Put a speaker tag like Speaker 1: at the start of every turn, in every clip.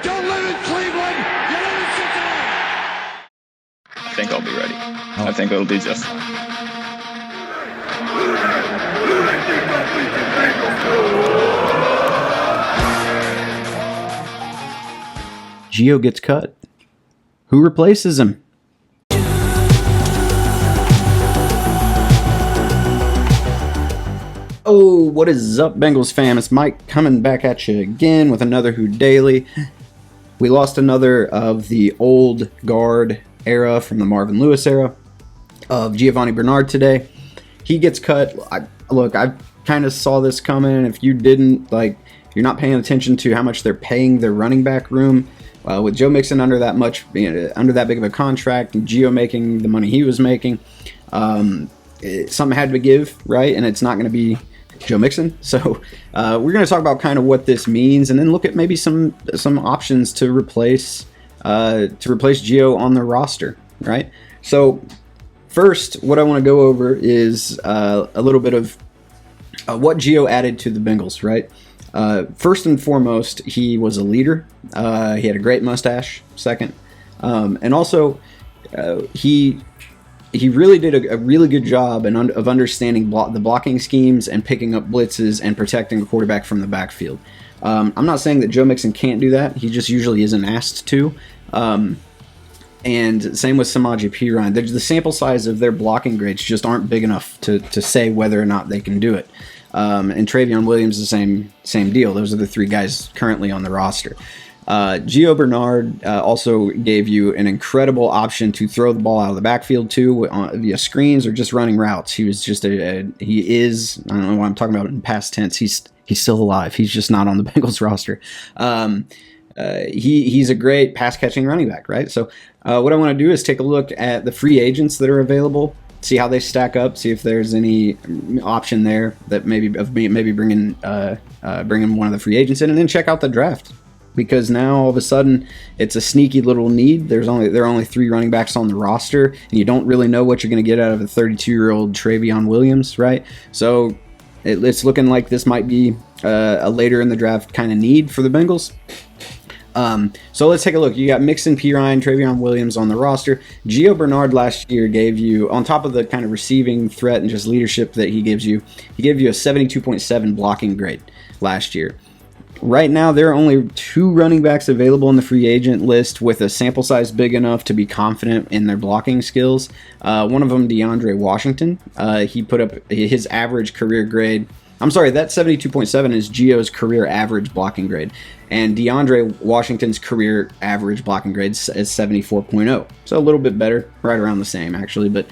Speaker 1: don't live in Cleveland. You live in Cincinnati.
Speaker 2: I think I'll be ready. I think it'll be just fine.
Speaker 3: Gio gets cut. Who replaces him? Oh, what is up, Bengals fam? It's Mike coming back at you again with another Who Daily. We lost another of the old guard era from the Marvin Lewis era of Giovani Bernard today. He gets cut. Look, I kind of saw this coming. If you didn't, you're not paying attention to how much they're paying their running back room. With Joe Mixon under that big of a contract, and Gio making the money he was making, something had to give, right? And it's not going to be Joe Mixon. So we're going to talk about kind of what this means, and then look at maybe some options to replace Gio on the roster, right? So first, what I want to go over is a little bit of what Gio added to the Bengals, right? First and foremost, he was a leader. He had a great mustache. Second, and also he really did a really good job of understanding the blocking schemes and picking up blitzes and protecting the quarterback from the backfield. I'm not saying that Joe Mixon can't do that. He just usually isn't asked to. And same with Najee Harris. The sample size of their blocking grades just aren't big enough to say whether or not they can do it. And Travion Williams, the same deal. Those are the three guys currently on the roster. Gio Bernard also gave you an incredible option to throw the ball out of the backfield too, via screens or just running routes. He was just he is, I don't know why I'm talking about it in past tense. He's still alive. He's just not on the Bengals roster. He's a great pass catching running back, right? So what I want to do is take a look at the free agents that are available. See how they stack up. See if there's any option there that maybe bringing one of the free agents in, and then check out the draft, because now all of a sudden it's a sneaky little need. There are only 3 running backs on the roster, and you don't really know what you're going to get out of a 32-year-old Travion Williams, right? So it's looking like this might be a later in the draft kind of need for the Bengals. So let's take a look. You got Mixon, Pirine, Travion Williams on the roster. Gio Bernard last year gave you, on top of the kind of receiving threat and just leadership that he gave you a 72.7 blocking grade last year. Right now, there are only 2 running backs available in the free agent list with a sample size big enough to be confident in their blocking skills. One of them, DeAndre Washington. He put up his average career grade. I'm sorry, that 72.7 is Gio's career average blocking grade. And DeAndre Washington's career average blocking grade is 74.0. So a little bit better, right around the same, actually. But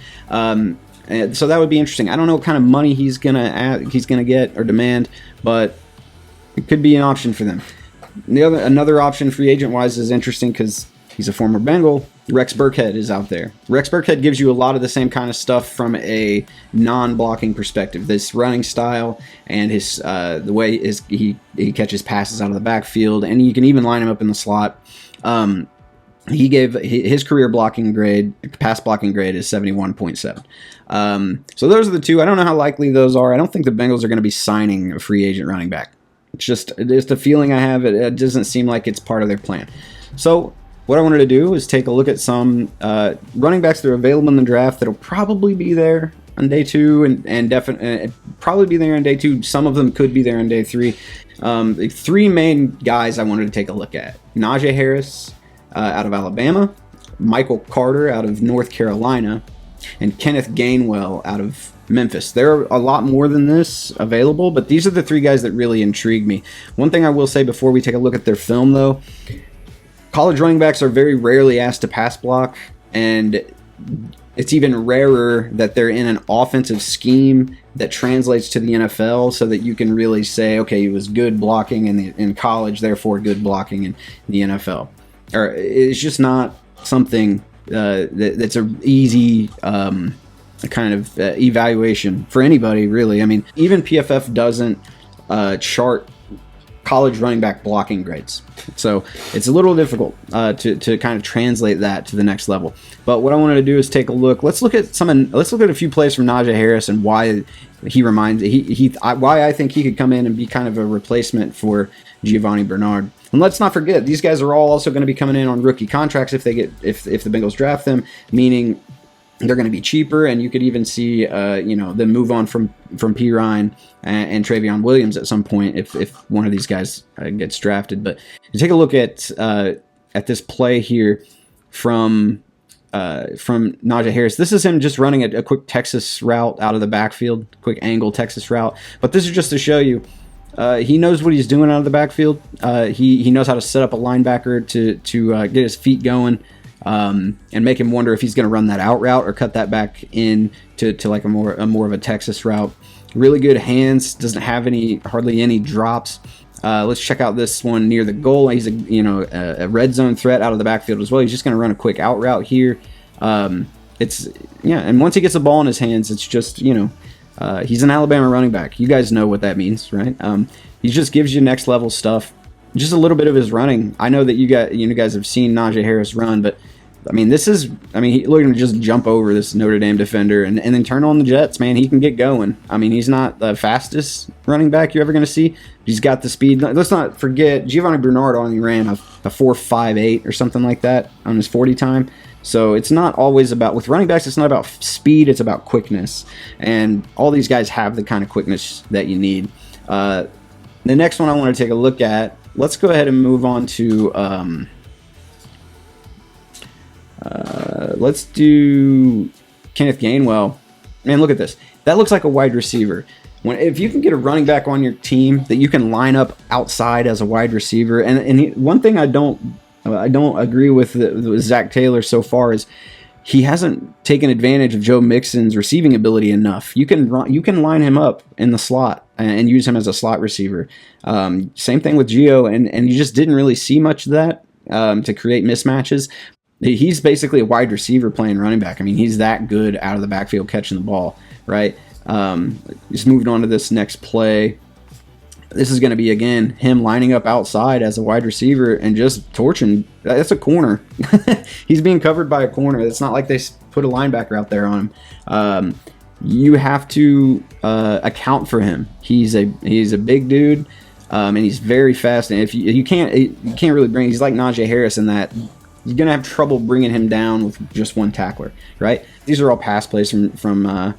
Speaker 3: so that would be interesting. I don't know what kind of money he's gonna get or demand, but it could be an option for them. Another option free agent wise is interesting because he's a former Bengal. Rex Burkhead is out there. Rex Burkhead gives you a lot of the same kind of stuff from a non-blocking perspective. This running style and his the way he catches passes out of the backfield, and you can even line him up in the slot. He gave his career blocking grade, pass blocking grade, is 71.7. So those are the 2. I don't know how likely those are. I don't think the Bengals are going to be signing a free agent running back. It's just the feeling I have. It doesn't seem like it's part of their plan. So what I wanted to do is take a look at some running backs that are available in the draft that'll probably be there on day 2 and definitely probably be there on day 2. Some of them could be there on day 3. The 3 main guys I wanted to take a look at: Najee Harris out of Alabama, Michael Carter out of North Carolina, and Kenneth Gainwell out of Memphis. There are a lot more than this available, but these are the 3 guys that really intrigue me. One thing I will say before we take a look at their film, though, college running backs are very rarely asked to pass block, and it's even rarer that they're in an offensive scheme that translates to the NFL, so that you can really say, okay, he was good blocking in college, therefore good blocking in the NFL. Or it's just not something that's an easy kind of evaluation for anybody, really. I mean, even PFF doesn't chart college running back blocking grades, so it's a little difficult to kind of translate that to the next level. But what I wanted to do is take a look. Let's look at a few plays from Najee Harris and why why I think he could come in and be kind of a replacement for Giovani Bernard. And let's not forget, these guys are all also going to be coming in on rookie contracts if the Bengals draft them, meaning they're going to be cheaper, and you could even see them move on from P. Ryan and Travion Williams at some point if one of these guys gets drafted. But you take a look at this play here from Najee Harris. This is him just running a quick Texas route out of the backfield, quick angle Texas route. But this is just to show you he knows what he's doing out of the backfield. He knows how to set up a linebacker to get his feet going. And make him wonder if he's going to run that out route or cut that back in to like a more of a Texas route. Really good hands, doesn't have hardly any drops. Let's check out this one near the goal. He's a red zone threat out of the backfield as well. He's just going to run a quick out route here. And once he gets the ball in his hands, it's just he's an Alabama running back. You guys know what that means, right? He just gives you next level stuff. Just a little bit of his running. I know that you guys have seen Najee Harris run, but look at him just jump over this Notre Dame defender and then turn on the jets, man. He can get going. I mean, he's not the fastest running back you're ever going to see. He's got the speed. Let's not forget, Giovani Bernard only ran a 4.58 or something like that on his 40 time. So it's not always about, with running backs, it's not about speed, it's about quickness. And all these guys have the kind of quickness that you need. The next one I want to take a look at, let's go ahead and move on to, let's do Kenneth Gainwell. Man, look at this. That looks like a wide receiver. If you can get a running back on your team that you can line up outside as a wide receiver, one thing I don't agree with Zach Taylor so far is he hasn't taken advantage of Joe Mixon's receiving ability enough. You can line him up in the slot and use him as a slot receiver. Same thing with Gio, and you just didn't really see much of that to create mismatches. He's basically a wide receiver playing running back. I mean, he's that good out of the backfield catching the ball, right? Just moving on to this next play. This is going to be, again, him lining up outside as a wide receiver and just torching. That's a corner. He's being covered by a corner. It's not like they put a linebacker out there on him. You have to account for him. He's a big dude, and he's very fast. And if you can't really bring. He's like Najee Harris in that you're gonna have trouble bringing him down with just one tackler, right? These are all pass plays from Kenneth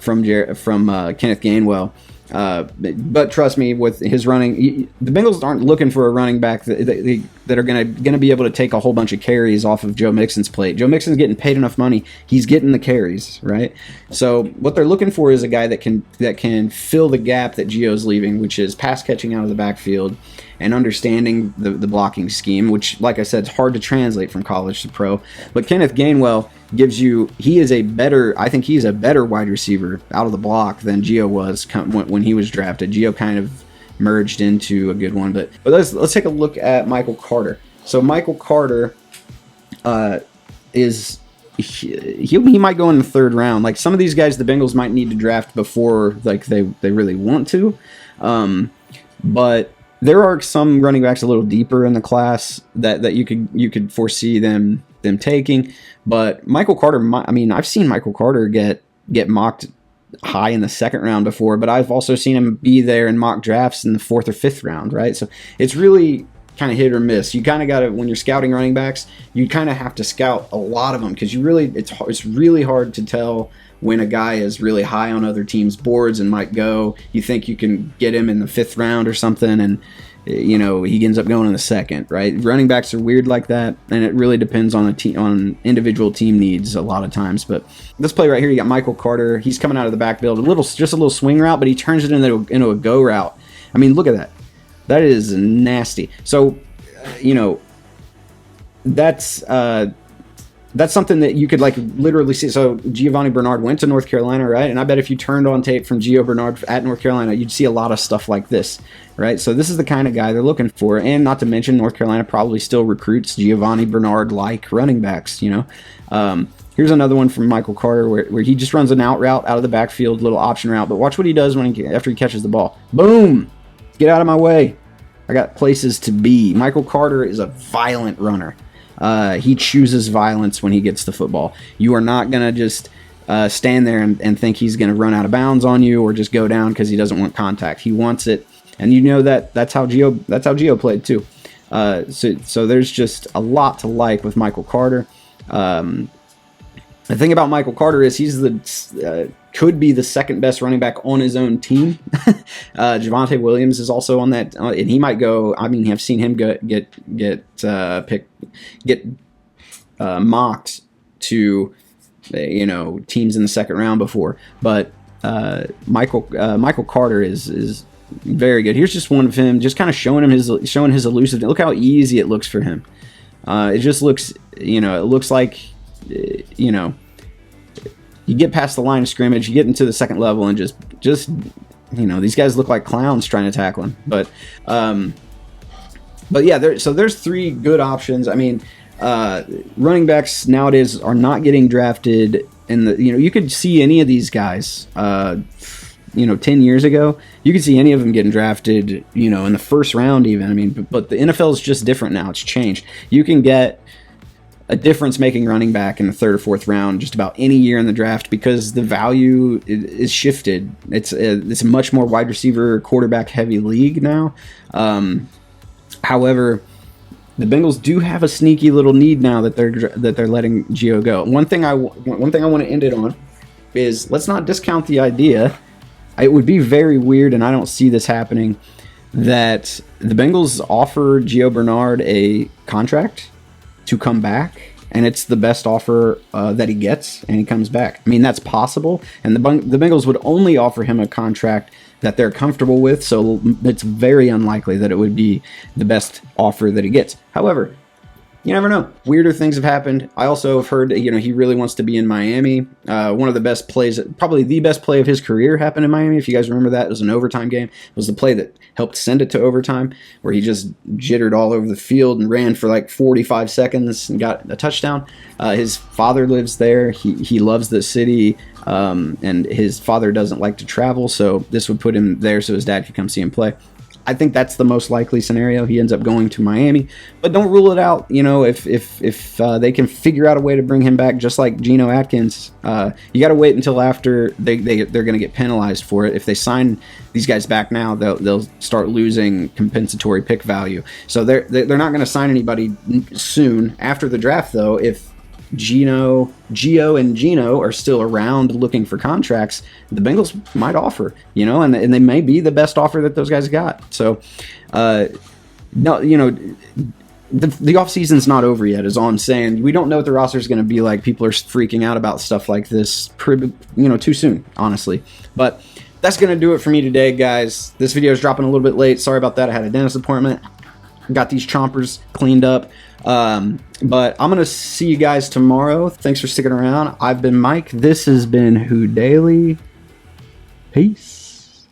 Speaker 3: Gainwell. But trust me, with his running, the Bengals aren't looking for a running back that are gonna be able to take a whole bunch of carries off of Joe Mixon's plate. Joe Mixon's getting paid enough money; he's getting the carries, right? So what they're looking for is a guy that can fill the gap that Gio's leaving, which is pass catching out of the backfield and understanding the blocking scheme, which, like I said, it's hard to translate from college to pro. But Kenneth Gainwell gives you, I think he's a better wide receiver out of the block than Gio was when he was drafted. Gio kind of merged into a good one. But let's take a look at Michael Carter. So Michael Carter he might go in the third round. Like some of these guys, the Bengals might need to draft before like they really want to. But there are some running backs a little deeper in the class that you could foresee them taking. But Michael Carter, I mean, I've seen Michael Carter get mocked high in the second round before, but I've also seen him be there in mock drafts in the fourth or fifth round, right? So it's really kind of hit or miss. You kind of got to, when you're scouting running backs, you kind of have to scout a lot of them because it's really hard to tell when a guy is really high on other teams' boards and might go. You think you can get him in the fifth round or something, and he ends up going in the second, right? Running backs are weird like that, and it really depends on on individual team needs a lot of times. But this play right here, you got Michael Carter. He's coming out of the backfield, just a little swing route, but he turns it into a go route. I mean, look at that. That is nasty. So, that's something that you could like literally see. So Giovani Bernard went to North Carolina, right? And I bet if you turned on tape from Gio Bernard at North Carolina, you'd see a lot of stuff like this, right? So this is the kind of guy they're looking for. And not to mention, North Carolina probably still recruits Giovani Bernard-like running backs, Here's another one from Michael Carter where he just runs an out route out of the backfield, little option route. But watch what he does after he catches the ball. Boom! Get out of my way. I got places to be. Michael Carter is a violent runner. He chooses violence when he gets the football. You are not going to just stand there and think he's going to run out of bounds on you or just go down because he doesn't want contact. He wants it, and that's how Gio played too. So there's just a lot to like with Michael Carter. The thing about Michael Carter is he's could be the second best running back on his own team. Javonte Williams is also on that, and he might go. I mean, I've seen him get mocked to teams in the second round before. But Michael Carter is very good. Here's just one of him, just kind of showing his elusiveness. Look how easy it looks for him. It just looks, it looks like, you get past the line of scrimmage, you get into the second level, and just these guys look like clowns trying to tackle him. But yeah, there's three good options. I mean, running backs nowadays are not getting drafted in the, you could see any of these guys, 10 years ago, you could see any of them getting drafted, in the first round even. I mean, but the NFL is just different now. It's changed. You can get a difference-making running back in the third or fourth round just about any year in the draft because the value is shifted. It's a much more wide receiver, quarterback-heavy league now. However, the Bengals do have a sneaky little need now that they're letting Gio go. One thing I want to end it on is, let's not discount the idea. It would be very weird, and I don't see this happening, that the Bengals offer Gio Bernard a contract to come back, and it's the best offer that he gets, and he comes back. I mean, that's possible, and the Bengals would only offer him a contract that they're comfortable with, so it's very unlikely that it would be the best offer that he gets. However, you never know. Weirder things have happened. I also have heard, he really wants to be in Miami. One of the best plays, probably the best play of his career, happened in Miami. If you guys remember that, it was an overtime game. It was the play that helped send it to overtime, where he just jittered all over the field and ran for like 45 seconds and got a touchdown. His father lives there. He loves the city, and his father doesn't like to travel, so this would put him there so his dad could come see him play. I think that's the most likely scenario. He ends up going to Miami, but don't rule it out. If they can figure out a way to bring him back, just like Geno Atkins, you got to wait until after they're going to get penalized for it. If they sign these guys back now, they'll start losing compensatory pick value. So they're not going to sign anybody soon after the draft, though. If Gio and Geno are still around looking for contracts, the Bengals might offer, and they may be the best offer that those guys got. So, no, the offseason's not over yet, is all I'm saying. We don't know what the roster is going to be like. People are freaking out about stuff like this, too soon, honestly. But that's going to do it for me today, guys. This video is dropping a little bit late. Sorry about that. I had a dentist appointment. Got these chompers cleaned up. But I'm going to see you guys tomorrow. Thanks for sticking around. I've been Mike. This has been Who Daily. Peace.